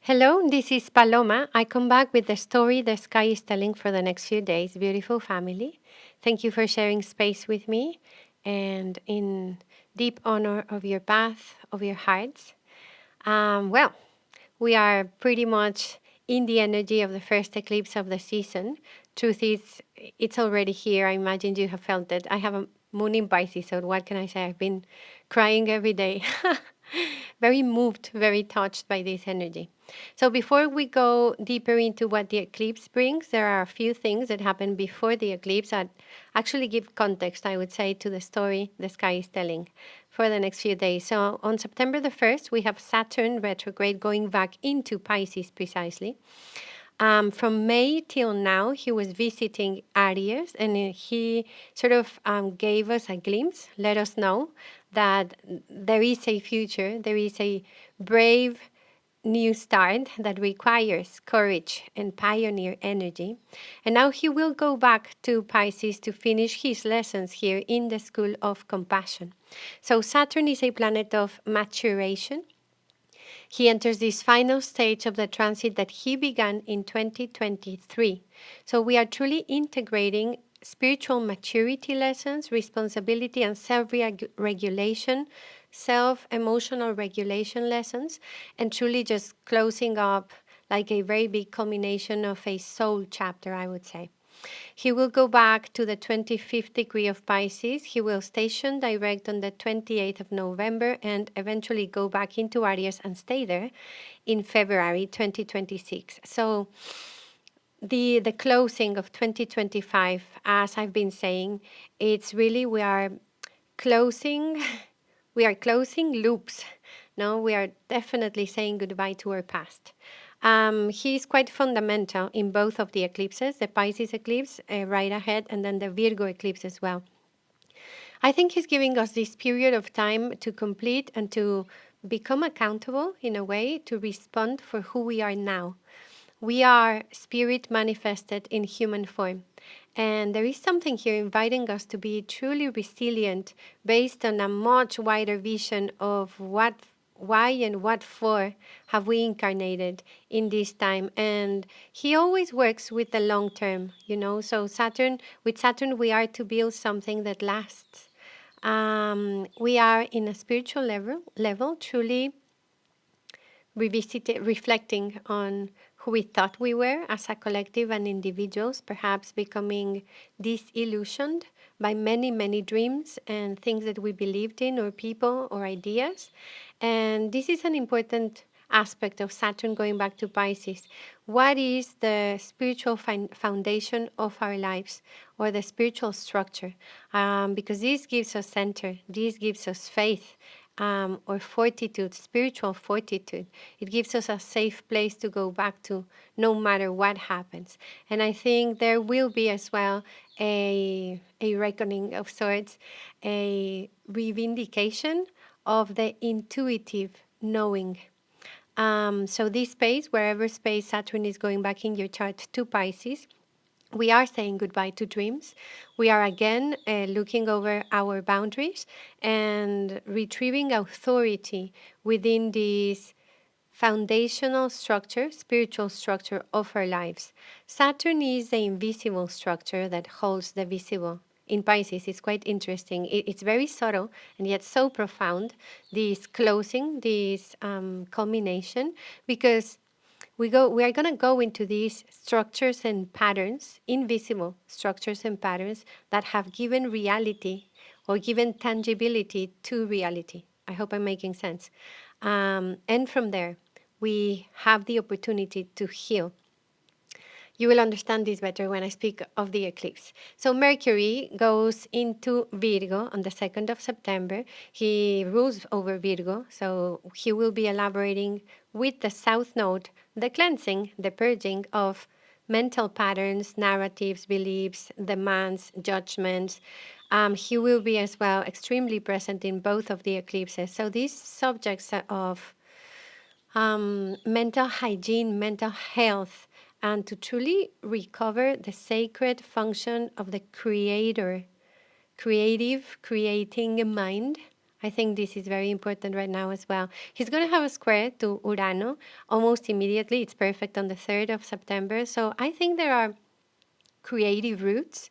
Hello, this is Paloma. I come back with the story the sky is telling for the next few days. Beautiful family. Thank you for sharing space with me and in deep honor of your path, of your hearts. Well, we are pretty much in the energy of the first eclipse of the season. Truth is, it's already here. I imagine you have felt it. I have a moon in Pisces, so what can I say? I've been crying every day. Very moved, very touched by this energy. So before we go deeper into what the eclipse brings, there are a few things that happen before the eclipse that actually give context, I would say, to the story the sky is telling for the next few days. So on September the 1st, we have Saturn retrograde going back into Pisces precisely. From May till now, he was visiting Aries, and he sort of gave us a glimpse, let us know that there is a future, there is a brave new start that requires courage and pioneer energy. And now he will go back to Pisces to finish his lessons here in the School of Compassion. So Saturn is a planet of maturation. He enters this final stage of the transit that he began in 2023. So we are truly integrating spiritual maturity lessons, responsibility and self-regulation, self-emotional regulation lessons, and truly just closing up like a very big culmination of a soul chapter, I would say. He will go back to the 25th degree of Pisces. He will station direct on the 28th of November and eventually go back into Aries and stay there in February 2026. So the closing of 2025, as I've been saying, it's really we are closing loops. No, we are definitely saying goodbye to our past. He's quite fundamental in both of the eclipses, the Pisces eclipse right ahead, and then the Virgo eclipse as well. I think he's giving us this period of time to complete and to become accountable in a way to respond for who we are now. We are spirit manifested in human form. And there is something here inviting us to be truly resilient based on a much wider vision of why and what for have we incarnated in this time. And he always works with the long term, So with Saturn, we are to build something that lasts. We are in a spiritual level truly reflecting on who we thought we were as a collective and individuals, perhaps becoming disillusioned by many, many dreams and things that we believed in, or people, or ideas. And this is an important aspect of Saturn going back to Pisces. What is the spiritual foundation of our lives, or the spiritual structure? Because this gives us center, this gives us faith, or fortitude, spiritual fortitude. It gives us a safe place to go back to no matter what happens. And I think there will be as well a reckoning of sorts, a revindication of the intuitive knowing. So this space, wherever space Saturn is going back in your chart to Pisces, we are saying goodbye to dreams. We are again looking over our boundaries and retrieving authority within this foundational structure, spiritual structure of our lives. Saturn is the invisible structure that holds the visible. In Pisces, it's quite interesting. It's very subtle and yet so profound, this closing, this culmination, because we are going to go into these structures and patterns, invisible structures and patterns that have given reality or given tangibility to reality. I hope I'm making sense. And from there, we have the opportunity to heal. You will understand this better when I speak of the eclipse. So Mercury goes into Virgo on the 2nd of September. He rules over Virgo, so he will be elaborating with the South Node the cleansing, the purging of mental patterns, narratives, beliefs, demands, judgments. He will be as well extremely present in both of the eclipses. So these subjects of mental hygiene, mental health, and to truly recover the sacred function of the creating mind, I think this is very important right now as well. He's going to have a square to Urano almost immediately. It's perfect on the 3rd of September. So I think there are creative roots,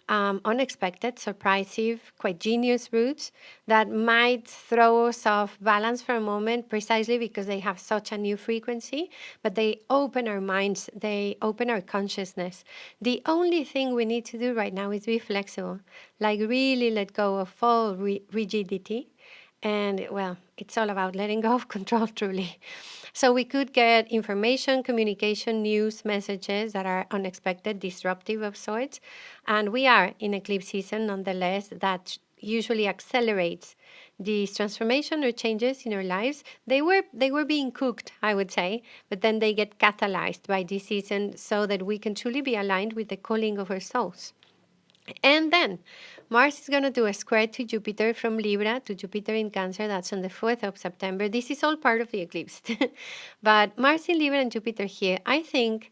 unexpected, surprising, quite genius roots that might throw us off balance for a moment precisely because they have such a new frequency, but they open our minds, they open our consciousness. The only thing we need to do right now is be flexible, like really let go of all rigidity. And well, it's all about letting go of control, truly. So we could get information, communication, news, messages that are unexpected, disruptive of sorts. And we are in eclipse season, nonetheless, that usually accelerates these transformation or changes in our lives. They were being cooked, I would say, but then they get catalyzed by this season so that we can truly be aligned with the calling of our souls. And then Mars is going to do a square to Jupiter from Libra to Jupiter in Cancer. That's on the 4th of September. This is all part of the eclipse. But Mars in Libra and Jupiter here, I think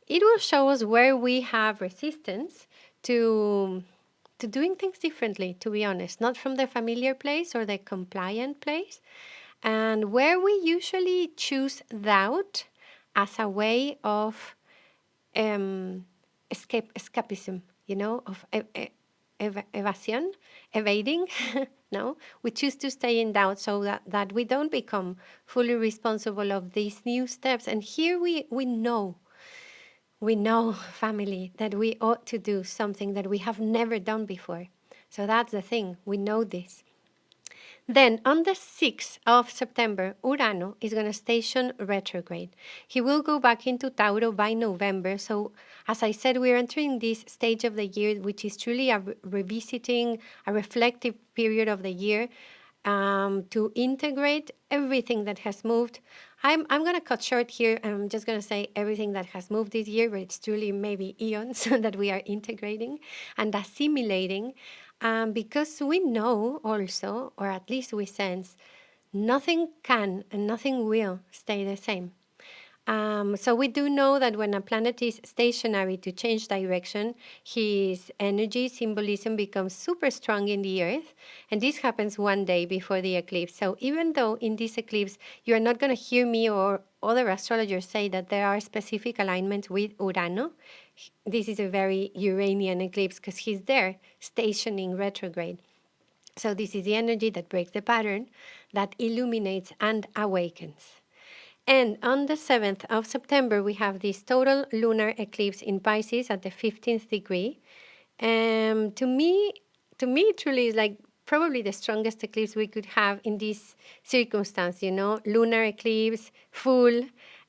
it will show us where we have resistance to doing things differently, to be honest, not from the familiar place or the compliant place, and where we usually choose doubt as a way of escapism, of evasion, evading. No, we choose to stay in doubt so that we don't become fully responsible of these new steps. And here we know, family, that we ought to do something that we have never done before. So that's the thing. We know this. Then on the 6th of September, Urano is going to station retrograde. He will go back into Tauro by November. So as I said, we're entering this stage of the year, which is truly a revisiting, a reflective period of the year, to integrate everything that has moved. I'm going to cut short here. I'm just going to say everything that has moved this year, but it's truly maybe eons that we are integrating and assimilating, because we know also, or at least we sense, nothing can and nothing will stay the same. So we do know that when a planet is stationary to change direction, his energy symbolism becomes super strong in the Earth, and this happens one day before the eclipse. So even though in this eclipse you are not going to hear me or other astrologers say that there are specific alignments with Urano, this is a very Uranian eclipse because he's there stationing retrograde. So this is the energy that breaks the pattern, that illuminates and awakens. And on the 7th of September, we have this total lunar eclipse in Pisces at the 15th degree. To me, it truly is like probably the strongest eclipse we could have in this circumstance, lunar eclipse, full,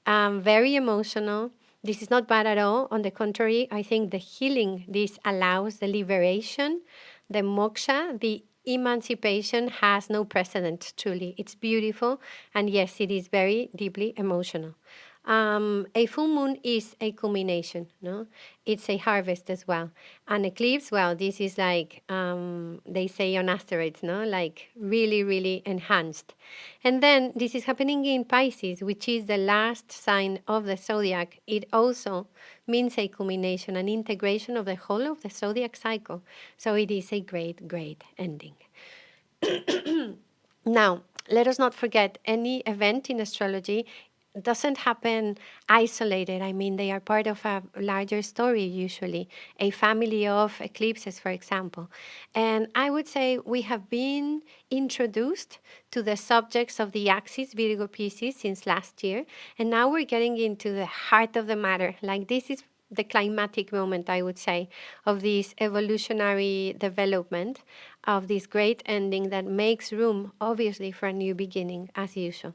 very emotional. This is not bad at all. On the contrary, I think the healing this allows, the liberation, the moksha, the emancipation has no precedent, truly. It's beautiful, and yes, it is very deeply emotional. A full moon is a culmination, no? It's a harvest as well. An eclipse, well, this is like, they say on asteroids, no? Like really, really enhanced. And then this is happening in Pisces, which is the last sign of the zodiac. It also means a culmination, an integration of the whole of the zodiac cycle. So it is a great, great ending. Now, let us not forget any event in astrology doesn't happen isolated. I mean, they are part of a larger story, usually, a family of eclipses, for example. And I would say we have been introduced to the subjects of the axis Virgo Pisces since last year. And now we're getting into the heart of the matter. Like, this is the climatic moment, I would say, of this evolutionary development, of this great ending that makes room, obviously, for a new beginning, as usual.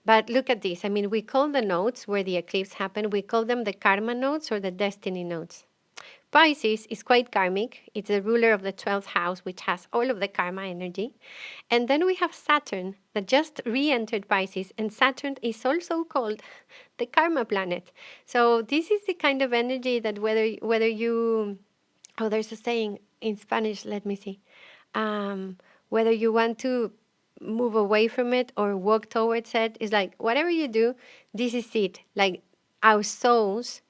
But look at this. I mean, we call the nodes where the eclipse happened, we call them the karma nodes or the destiny nodes. Pisces is quite karmic. It's the ruler of the 12th house, which has all of the karma energy. And then we have Saturn that just re-entered Pisces, and Saturn is also called the karma planet. So this is the kind of energy that whether you, oh, there's a saying in Spanish, let me see, whether you want to move away from it or walk towards it, it's like whatever you do, this is it. Like our souls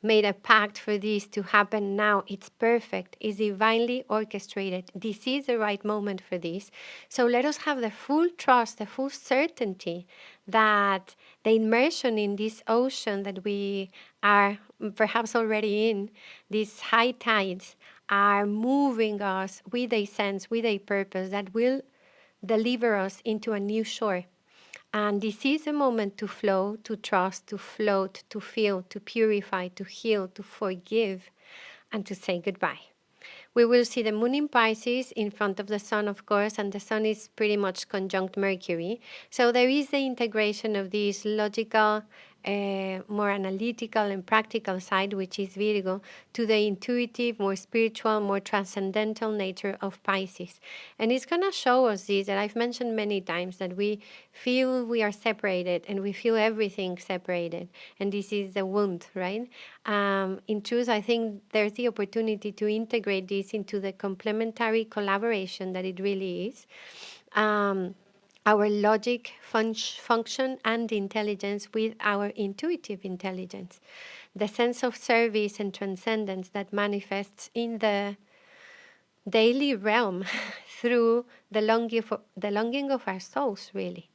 made a pact for this to happen now. It's perfect. It's divinely orchestrated. This is the right moment for this. So let us have the full trust, the full certainty that the immersion in this ocean that we are perhaps already in, these high tides, are moving us with a sense, with a purpose that will deliver us into a new shore. And this is a moment to flow, to trust, to float, to feel, to purify, to heal, to forgive, and to say goodbye. We will see the moon in Pisces in front of the sun, of course, and the sun is pretty much conjunct Mercury. So there is the integration of this logical, more analytical and practical side, which is Virgo, to the intuitive, more spiritual, more transcendental nature of Pisces. And it's going to show us this, that I've mentioned many times, that we feel we are separated and we feel everything separated. And this is the wound, right? In truth, I think there's the opportunity to integrate this into the complementary collaboration that it really is. Our logic function and intelligence with our intuitive intelligence, the sense of service and transcendence that manifests in the daily realm through the longing of our souls, really.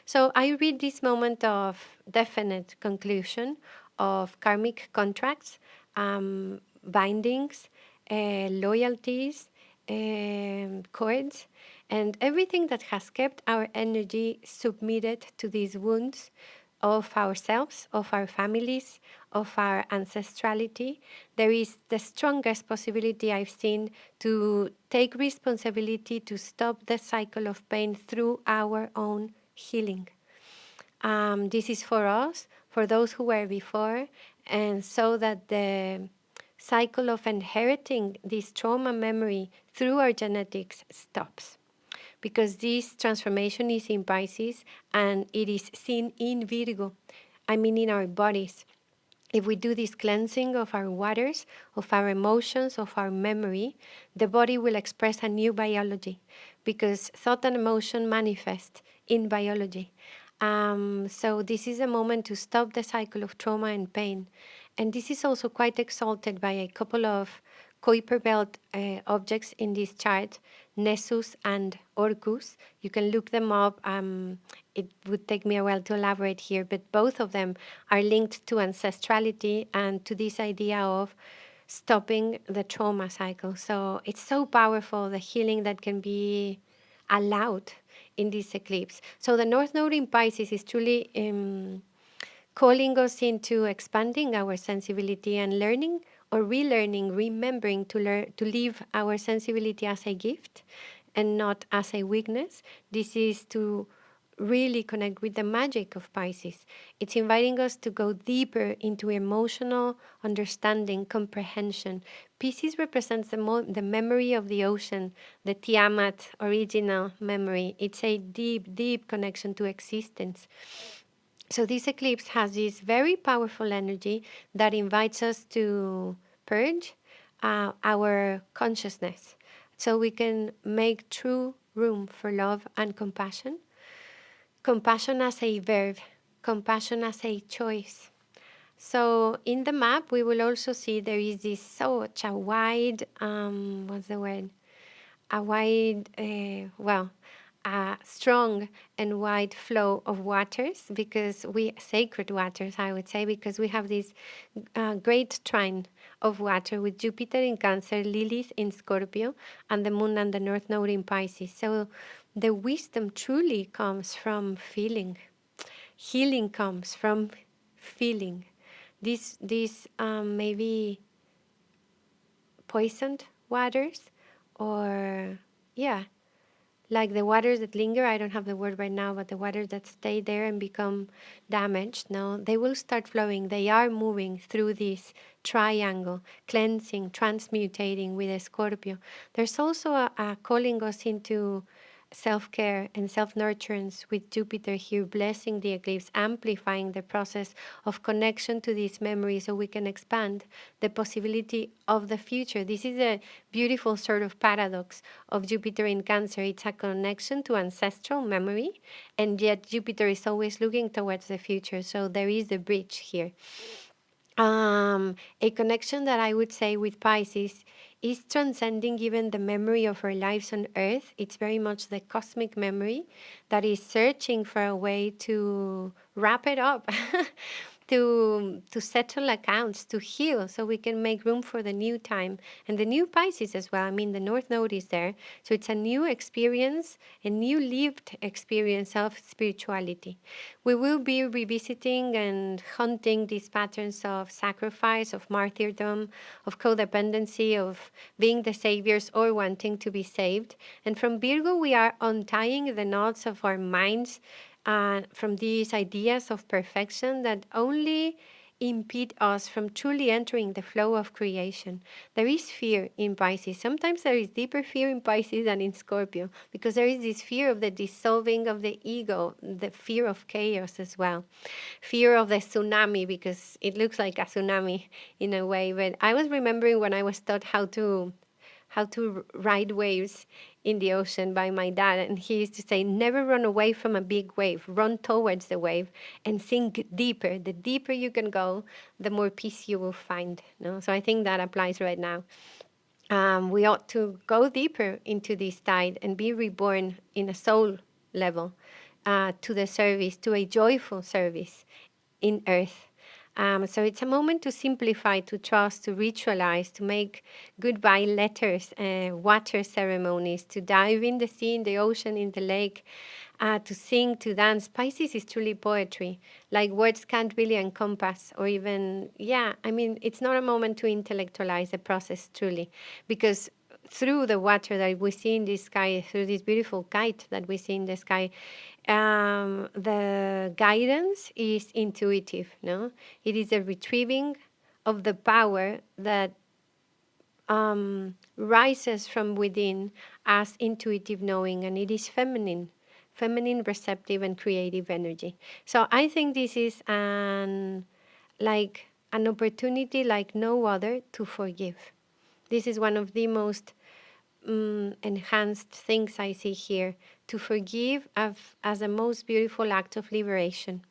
So I read this moment of definite conclusion of karmic contracts, bindings, loyalties, cords, and everything that has kept our energy submitted to these wounds of ourselves, of our families, of our ancestrality. There is the strongest possibility I've seen to take responsibility to stop the cycle of pain through our own healing. This is for us, for those who were before, and so that the cycle of inheriting this trauma memory through our genetics stops. Because this transformation is in Pisces and it is seen in Virgo, I mean in our bodies. If we do this cleansing of our waters, of our emotions, of our memory, the body will express a new biology, because thought and emotion manifest in biology. So this is a moment to stop the cycle of trauma and pain. And this is also quite exalted by a couple of Kuiper belt objects in this chart, Nessus and Orcus. You can look them up. It would take me a while to elaborate here, but both of them are linked to ancestrality and to this idea of stopping the trauma cycle. So it's so powerful, the healing that can be allowed in this eclipse. So the North Node in Pisces is truly calling us into expanding our sensibility and learning or relearning, remembering to live our sensibility as a gift and not as a weakness. This is to really connect with the magic of Pisces. It's inviting us to go deeper into emotional understanding, comprehension. Pisces represents the memory of the ocean, the Tiamat original memory. It's a deep, deep connection to existence. So this eclipse has this very powerful energy that invites us to purge our consciousness so we can make true room for love and compassion. Compassion as a verb, compassion as a choice. So in the map, we will also see there is this such a wide, what's the word? A wide, a strong and wide flow of waters, because sacred waters, I would say, because we have this great trine of water with Jupiter in Cancer, Lilith in Scorpio, and the Moon and the North Node in Pisces. So the wisdom truly comes from feeling. Healing comes from feeling. These maybe poisoned waters, or like the waters that linger. I don't have the word right now, but the waters that stay there and become damaged, no, they will start flowing. They are moving through this triangle, cleansing, transmutating with a Scorpio. There's also a calling us into self-care and self-nurturance with Jupiter here, blessing the eclipse, amplifying the process of connection to this memory so we can expand the possibility of the future. This is a beautiful sort of paradox of Jupiter in Cancer. It's a connection to ancestral memory, and yet Jupiter is always looking towards the future. So there is a bridge here. A connection that I would say with Pisces is transcending even the memory of our lives on Earth. It's very much the cosmic memory that is searching for a way to wrap it up, to settle accounts, to heal, so we can make room for the new time and the new Pisces as well. I mean, the North Node is there, so it's a new experience, a new lived experience of spirituality. We will be revisiting and hunting these patterns of sacrifice, of martyrdom, of codependency, of being the saviors or wanting to be saved. And from Virgo, we are untying the knots of our minds from these ideas of perfection that only impede us from truly entering the flow of creation. There is fear in Pisces. Sometimes there is deeper fear in Pisces than in Scorpio, because there is this fear of the dissolving of the ego, the fear of chaos as well, fear of the tsunami, because it looks like a tsunami in a way. But I was remembering when I was taught how to ride waves in the ocean by my dad, and he used to say, never run away from a big wave, run towards the wave and sink deeper. The deeper you can go, the more peace you will find. No? So I think that applies right now. We ought to go deeper into this tide and be reborn in a soul level, to the service, to a joyful service in earth. So it's a moment to simplify, to trust, to ritualize, to make goodbye letters, water ceremonies, to dive in the sea, in the ocean, in the lake, to sing, to dance. Pisces is truly poetry. Like words can't really encompass or even, yeah, I mean, it's not a moment to intellectualize the process truly, because through the water that we see in the sky, through this beautiful kite that we see in the sky, the guidance is intuitive, no? It is a retrieving of the power that rises from within as intuitive knowing, and it is feminine, receptive, and creative energy. So I think this is like an opportunity like no other to forgive. This is one of the most enhanced things I see here, to forgive as a most beautiful act of liberation.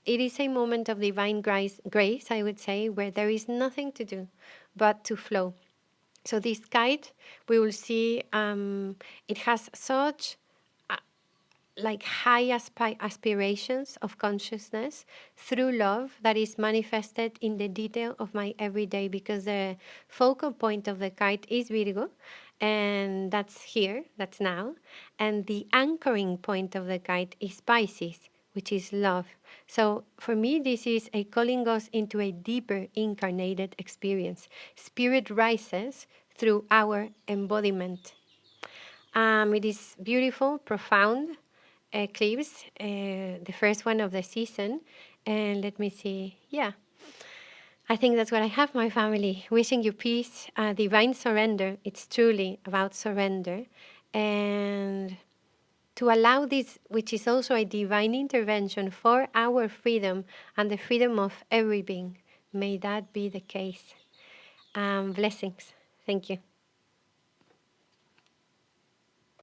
It is a moment of divine grace, I would say, where there is nothing to do but to flow. So this kite, we will see, it has such like high aspirations of consciousness through love that is manifested in the detail of my everyday, because the focal point of the kite is Virgo, and that's here, that's now, and the anchoring point of the kite is Pisces, which is love. So for me, this is a calling us into a deeper incarnated experience. Spirit rises through our embodiment. It is beautiful, profound eclipse, the first one of the season. And let me see. Yeah, I think that's what I have, my family. Wishing you peace, divine surrender. It's truly about surrender. And to allow this, which is also a divine intervention for our freedom and the freedom of every being. May that be the case. Blessings. Thank you.